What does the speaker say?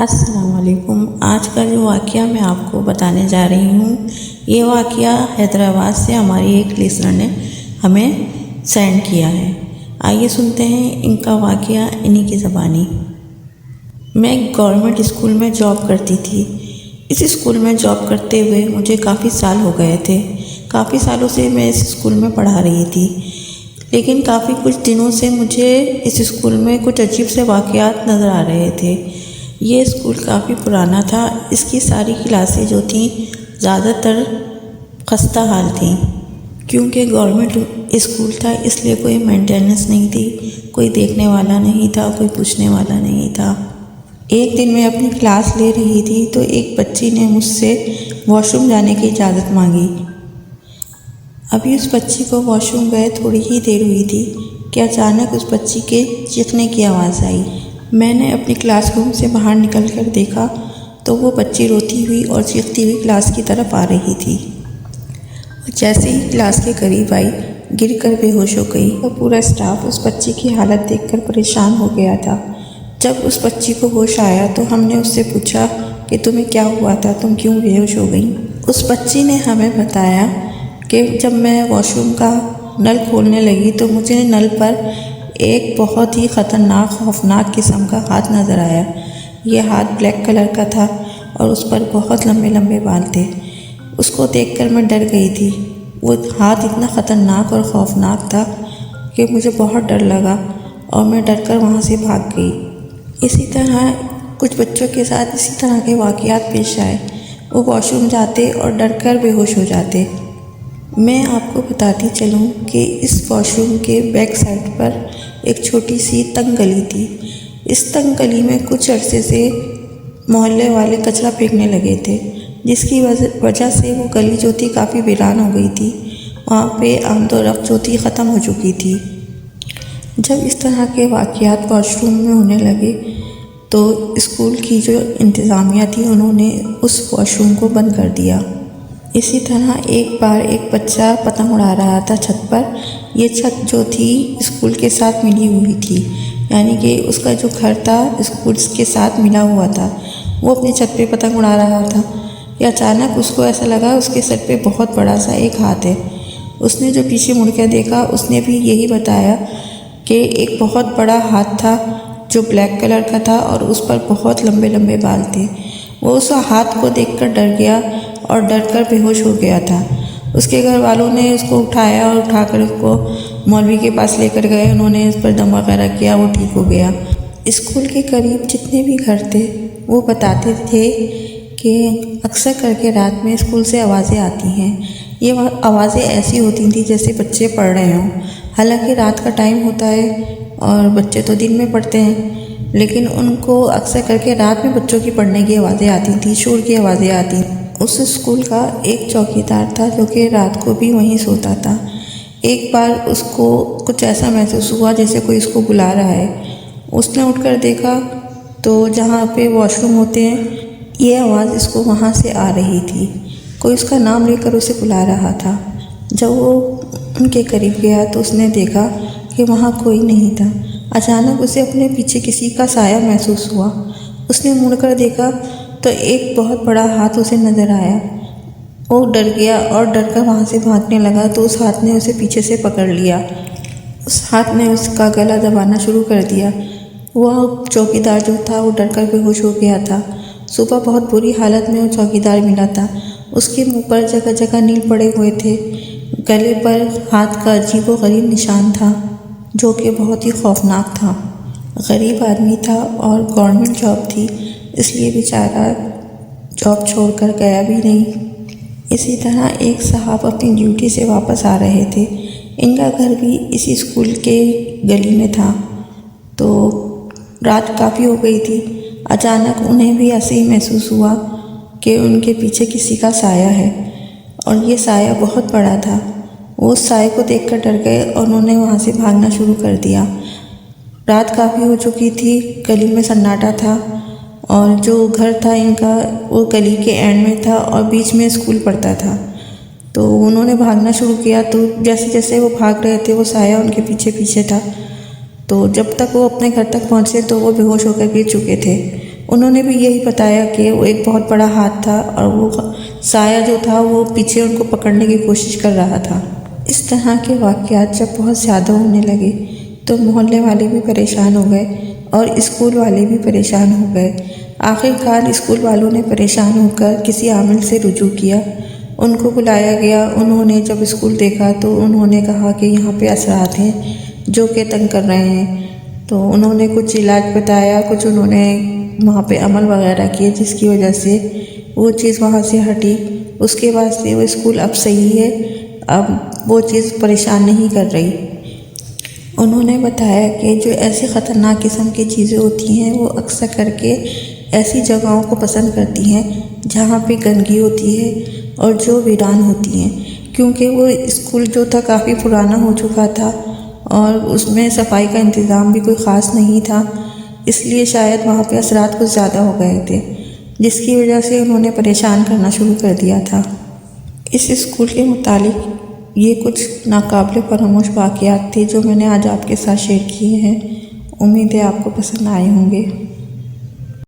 अस्सलाम वालेकुम। आज का जो वाक़या मैं आपको बताने जा रही हूँ, ये वाक़या हैदराबाद से हमारी एक लिसनर ने हमें सेंड किया है। आइए सुनते हैं इनका वाक़या इन्हीं की ज़बानी। मैं गवर्नमेंट स्कूल में जॉब करती थी। इस स्कूल में जॉब करते हुए मुझे काफ़ी साल हो गए थे। काफ़ी सालों से मैं इस स्कूल में पढ़ा रही थी, लेकिन काफ़ी कुछ दिनों से मुझे इस स्कूल में कुछ अजीब से वाक़यात नज़र आ रहे थे। ये स्कूल काफ़ी पुराना था। इसकी सारी क्लासें जो थीं ज़्यादातर खस्ता हाल थीं, क्योंकि गवर्नमेंट स्कूल था, इसलिए कोई मेंटेनेंस नहीं थी, कोई देखने वाला नहीं था, कोई पूछने वाला नहीं था। एक दिन मैं अपनी क्लास ले रही थी तो एक बच्ची ने मुझसे वॉशरूम जाने की इजाज़त मांगी। अभी उस बच्ची को वॉशरूम गए थोड़ी ही देर हुई थी कि अचानक उस बच्ची के चीखने की आवाज़ आई। मैंने अपनी क्लासरूम से बाहर निकलकर देखा तो वो बच्ची रोती हुई और चीखती हुई क्लास की तरफ आ रही थी। जैसे ही क्लास के करीब आई, गिरकर बेहोश हो गई। और पूरा स्टाफ उस बच्ची की हालत देखकर परेशान हो गया था। जब उस बच्ची को होश आया तो हमने उससे पूछा कि तुम्हें क्या हुआ था, तुम क्यों बेहोश हो गई। उस बच्ची ने हमें बताया कि जब मैं वॉशरूम का नल खोलने लगी तो मुझे नल पर एक बहुत ही ख़तरनाक खौफनाक किस्म का हाथ नज़र आया। यह हाथ ब्लैक कलर का था और उस पर बहुत लंबे लंबे बाल थे। उसको देखकर मैं डर गई थी। वो हाथ इतना ख़तरनाक और खौफनाक था कि मुझे बहुत डर लगा और मैं डर कर वहाँ से भाग गई। इसी तरह कुछ बच्चों के साथ इसी तरह के वाक़यात पेश आए। वो वॉशरूम जाते और डर कर बेहोश हो जाते। मैं आपको बताती चलूँ कि इस वॉशरूम के बैक साइड पर एक छोटी सी तंग गली थी। इस तंग गली में कुछ अरसे से मोहल्ले वाले कचरा फेंकने लगे थे, जिसकी वजह से वो गली जो थी काफ़ी वीरान हो गई थी। वहाँ पे आमदोरफ्त जो थी ख़त्म हो चुकी थी। जब इस तरह के वाक़यात वॉशरूम में होने लगे तो स्कूल की जो इंतज़ामिया थी, उन्होंने उस वॉशरूम को बंद कर दिया। इसी तरह एक बार एक बच्चा पतंग उड़ा रहा था छत पर। ये छत जो थी स्कूल के साथ मिली हुई थी, यानी कि उसका जो घर था स्कूल के साथ मिला हुआ था। वो अपनी छत पे पतंग उड़ा रहा था कि अचानक उसको ऐसा लगा उसके सर पे बहुत बड़ा सा एक हाथ है। उसने जो पीछे मुड़ कर देखा, उसने भी यही बताया कि एक बहुत बड़ा हाथ था जो ब्लैक कलर का था और उस पर बहुत लंबे लंबे बाल थे। वो उस हाथ को देखकर डर गया और डर कर बेहोश हो गया था। उसके घर वालों ने उसको उठाया और उठाकर उसको मौलवी के पास लेकर गए। उन्होंने उस पर दम वगैरह किया, वो ठीक हो गया। स्कूल के करीब जितने भी घर थे वो बताते थे कि अक्सर करके रात में स्कूल से आवाज़ें आती हैं। ये आवाज़ें ऐसी होती थी जैसे बच्चे पढ़ रहे हों। हालांकि रात का टाइम होता है और बच्चे तो दिन में पढ़ते हैं, लेकिन उनको अक्सर करके रात में बच्चों की पढ़ने की आवाज़ें आती थी, शोर की आवाज़ें आती। उस स्कूल का एक चौकीदार था जो कि रात को भी वहीं सोता था। एक बार उसको कुछ ऐसा महसूस हुआ जैसे कोई उसको बुला रहा है। उसने उठकर देखा तो जहाँ पे वॉशरूम होते हैं, ये आवाज़ इसको वहाँ से आ रही थी। कोई उसका नाम लेकर उसे बुला रहा था। जब वो उनके करीब गया तो उसने देखा कि वहाँ कोई नहीं था। अचानक उसे अपने पीछे किसी का साया महसूस हुआ। उसने मुड़कर देखा तो एक बहुत बड़ा हाथ उसे नज़र आया। वो डर गया और डर कर वहाँ से भागने लगा तो उस हाथ ने उसे पीछे से पकड़ लिया। उस हाथ ने उसका गला दबाना शुरू कर दिया। वह चौकीदार जो था वो डर कर बेहोश हो गया था। सुबह बहुत बुरी हालत में वो चौकीदार मिला था। उसके मुंह पर जगह जगह नील पड़े हुए थे। गले पर हाथ का अजीबोगरीब निशान था जो कि बहुत ही खौफनाक था। गरीब आदमी था और गवर्नमेंट जॉब थी, इसलिए बेचारा जॉब छोड़कर गया भी नहीं। इसी तरह एक साहब अपनी ड्यूटी से वापस आ रहे थे। इनका घर भी इसी स्कूल के गली में था। तो रात काफ़ी हो गई थी। अचानक उन्हें भी ऐसे ही महसूस हुआ कि उनके पीछे किसी का साया है और ये साया बहुत बड़ा था। वो उस साये को देखकर डर गए और उन्होंने वहाँ से भागना शुरू कर दिया। रात काफ़ी हो चुकी थी, गली में सन्नाटा था और जो घर था इनका वो गली के एंड में था और बीच में स्कूल पड़ता था। तो उन्होंने भागना शुरू किया तो जैसे जैसे वो भाग रहे थे वो साया उनके पीछे पीछे था। तो जब तक वो अपने घर तक पहुँचे तो वो बेहोश होकर गिर चुके थे। उन्होंने भी यही बताया कि वो एक बहुत बड़ा हाथ था और वो साया जो था वो पीछे उनको पकड़ने की कोशिश कर रहा था। इस तरह के वाक़यात जब बहुत ज़्यादा होने लगे तो मोहल्ले वाले भी परेशान हो गए और स्कूल वाले भी परेशान हो गए। आखिरकार स्कूल वालों ने परेशान होकर किसी आमिल से रुजू किया। उनको बुलाया गया। उन्होंने जब स्कूल देखा तो उन्होंने कहा कि यहाँ पे असरात हैं जो कि तंग कर रहे हैं। तो उन्होंने कुछ इलाज बताया, कुछ उन्होंने वहाँ पे अमल वगैरह किए जिसकी वजह से वो चीज़ वहाँ से हटी। उसके बाद से वो स्कूल अब सही है, अब वो चीज़ परेशान नहीं कर रही। उन्होंने बताया कि जो ऐसी ख़तरनाक किस्म की चीज़ें होती हैं वो अक्सर करके ऐसी जगहों को पसंद करती हैं जहाँ पे गंदगी होती है और जो वीरान होती हैं, क्योंकि वो स्कूल जो था काफ़ी पुराना हो चुका था और उसमें सफाई का इंतज़ाम भी कोई ख़ास नहीं था, इसलिए शायद वहाँ पे असरात कुछ ज़्यादा हो गए थे, जिसकी वजह से उन्होंने परेशान करना शुरू कर दिया था। इस स्कूल के मुतालिक ये कुछ नाकाबिले फरामोश वाक़यात थे जो मैंने आज आपके साथ शेयर किए हैं। उम्मीद है आपको पसंद आए होंगे।